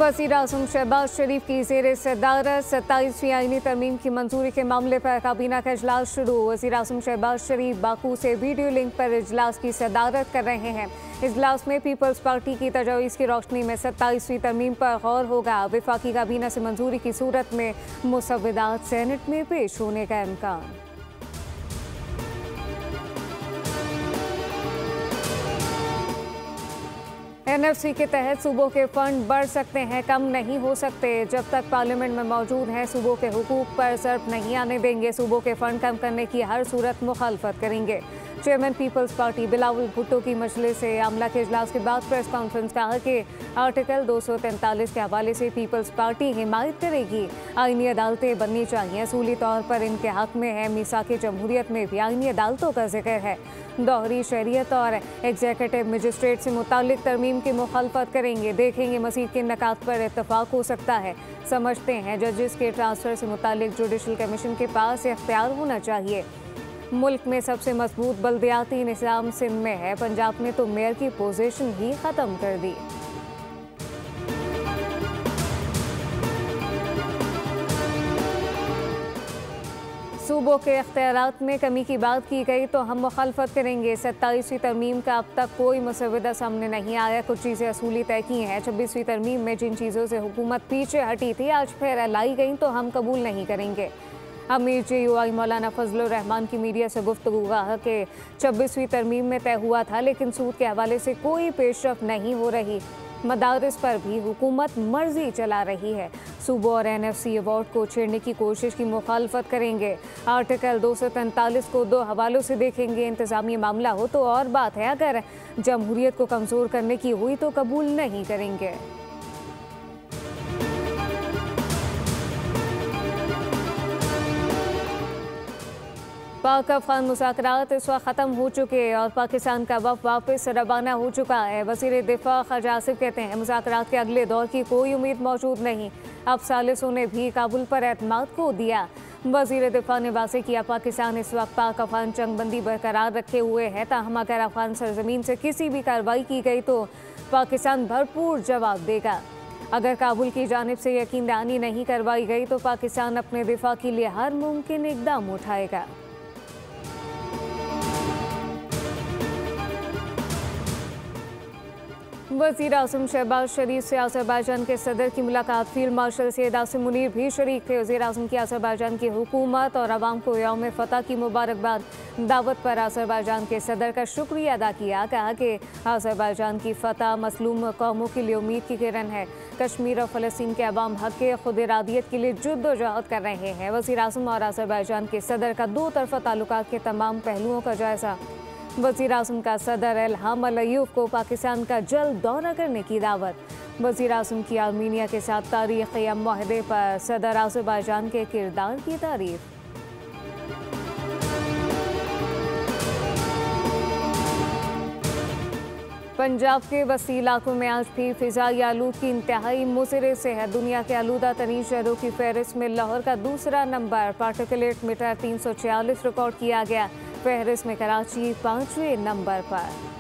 वज़ीर आज़म शहबाज शरीफ की ज़ेर सदारत 27वीं आईनी तरमीम की मंजूरी के मामले पर काबीना का इजलास शुरू। वज़ीर आज़म शहबाज शरीफ बाकू से वीडियो लिंक पर इजलास की सदारत कर रहे हैं। इजलास में पीपल्स पार्टी की तजवीज़ की रोशनी में 27वीं तरमीम पर गौर होगा। वफाकी काबीना से मंजूरी की सूरत में मुसव्वदात सेनेट में पेश होने का इम्कान। NFC के तहत सूबों के फंड बढ़ सकते हैं, कम नहीं हो सकते। जब तक पार्लियामेंट में मौजूद हैं सूबों के हुकूक पर ज़र्ब नहीं आने देंगे। सूबों के फंड कम करने की हर सूरत मुखालफत करेंगे। चेयरमैन पीपल्स पार्टी बिलावल भुट्टो की मजलिस आमला के इजलास के बाद प्रेस कॉन्फ्रेंस कहा कि आर्टिकल 243 के हवाले से पीपल्स पार्टी हिमायत करेगी। आईनी अदालतें बननी चाहिए, असूली तौर पर इनके हक में है। मीसाक जमहूरियत में भी आईनी अदालतों का जिक्र है। दोहरी शरीयत और एग्जीक्यूटिव मजिस्ट्रेट से मुतालिक तरमीम की मुखालफत करेंगे। देखेंगे मज़ीद किन निकात पर इत्तफाक हो सकता है। समझते हैं जजेस के ट्रांसफ़र से मुतालिक जुडिशल कमीशन के पास इख्तियार होना चाहिए। मुल्क में सबसे मजबूत बल्दियाती निज़ाम सिंध में है। पंजाब ने तो मेयर की पोजीशन ही ख़त्म कर दी। सूबों के इख्तियारात में कमी की बात की गई तो हम मुखालफत करेंगे। 27वीं तरमीम का अब तक कोई मुसव्वदा सामने नहीं आया। कुछ चीज़ें असूली तय की हैं। 26वीं तरमीम में जिन चीज़ों से हुकूमत पीछे हटी थी आज फिर लाई गई तो हम कबूल नहीं करेंगे। अमीर JUI मौलाना फजलुर रहमान की मीडिया से गुफ्तगू कहा कि 26वीं तरमीम में तय हुआ था, लेकिन सूद के हवाले से कोई पेशरफ नहीं हो रही। मदारिस पर भी हुकूमत मर्जी चला रही है। सूबों और NFC अवार्ड को छेड़ने की कोशिश की मुखालफत करेंगे। आर्टिकल 243 को दो हवालों से देखेंगे। इंतज़ामी मामला हो तो और बात है, अगर जमहूरियत को कमज़ोर करने की हुई तो कबूल नहीं करेंगे। पाक अफगान मुज़ाकरात इस वक्त ख़त्म हो चुके और पाकिस्तान का वफ़द वापस रवाना हो चुका है। वज़ीर दिफा ख्वाजा आसिफ कहते हैं मुज़ाकरात के अगले दौर की कोई उम्मीद मौजूद नहीं। अब सालिसों ने भी काबुल पर एतमाद खो दिया। वज़ीर दिफा ने वाज़ेह किया पाकिस्तान इस वक्त पाक अफगान जंगबंदी बरकरार रखे हुए है। ताहम अगर अफगान सरजमीन से किसी भी कार्रवाई की गई तो पाकिस्तान भरपूर जवाब देगा। अगर काबुल की जानिब से यकीन दहानी नहीं करवाई गई तो पाकिस्तान अपने दिफा के लिए हर मुमकिन इक़दाम उठाएगा। वज़ीर आज़म शहबाज शरीफ से अज़रबैजान के सदर की मुलाकात। फील्ड मार्शल सैयद आसिम मुनीर भी शरीक थे। वज़ीर आज़म की अज़रबैजान की हुकूमत और अवाम को यौम फ़तह की मुबारकबाद। दावत पर अज़रबैजान के सदर का शुक्रिया अदा किया। कहा कि अज़रबैजान की फ़तह मसलूम कौमों के लिए उम्मीद की किरण है। कश्मीर और फ़लस्तीन के अवाम हक़ के खुद इरादियत के लिए जद्दोजहद कर रहे हैं। वज़ीर आज़म और अज़रबैजान के सदर का दो तरफ़ा ताल्लुकात के तमाम पहलुओं का जायज़ा। वज़ीर आज़म का सदर इल्हाम अलीयव को पाकिस्तान का जल्द दौरा करने की दावत। वज़ीर आज़म की आर्मीनिया के साथ तारीख़ी मुआहदे पर सदर अज़रबैजान के किरदार की तारीफ़। पंजाब के वसी इलाकों में आज भी फ़िज़ाई आलूदगी इंतहाई मुज़र से है। दुनिया के आलूदा तरीन शहरों की फहरिस्त में लाहौर का दूसरा नंबर पार्टिकुलेट मीटर 346 रिकॉर्ड किया गया। फहरिस्त में कराची 5वें नंबर पर।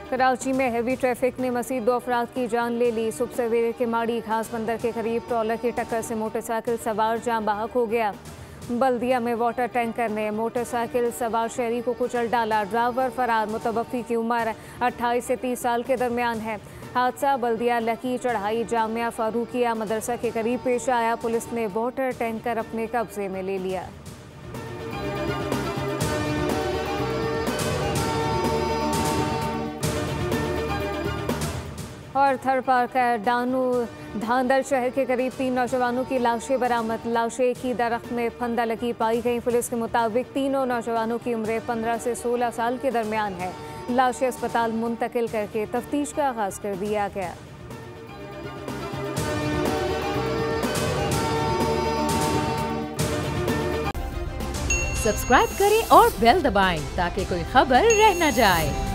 कराची में हेवी ट्रैफिक ने मज़ीद 2 अफराद की जान ले ली। सुबह सवेरे के माड़ी घास बंदर के करीब ट्रॉलर की टक्कर से मोटरसाइकिल सवार जाँ बहक हो गया। बल्दिया में वाटर टैंकर ने मोटरसाइकिल सवार शहरी को कुचल डाला। ड्राइवर फरार। मुतवफ़ी की उम्र 28 से 30 साल के दरमियान है। हादसा बल्दिया लकी चढ़ाई जामिया फारूकिया मदरसा के करीब पेश आया। पुलिस ने वाटर टैंकर अपने कब्जे में ले लिया। और थर पार्कर डानू धांधर शहर के करीब 3 नौजवानों की लाशें बरामद। लाशें एक ही दरख्त में फंदा लगी पाई गई। पुलिस के मुताबिक तीनों नौजवानों की उम्र 15 से 16 साल के दरमियान है। लाशें अस्पताल मुंतकिल करके तफ्तीश का आगाज कर दिया गया। सब्सक्राइब करें और बेल दबाएं ताकि कोई खबर रह न जाए।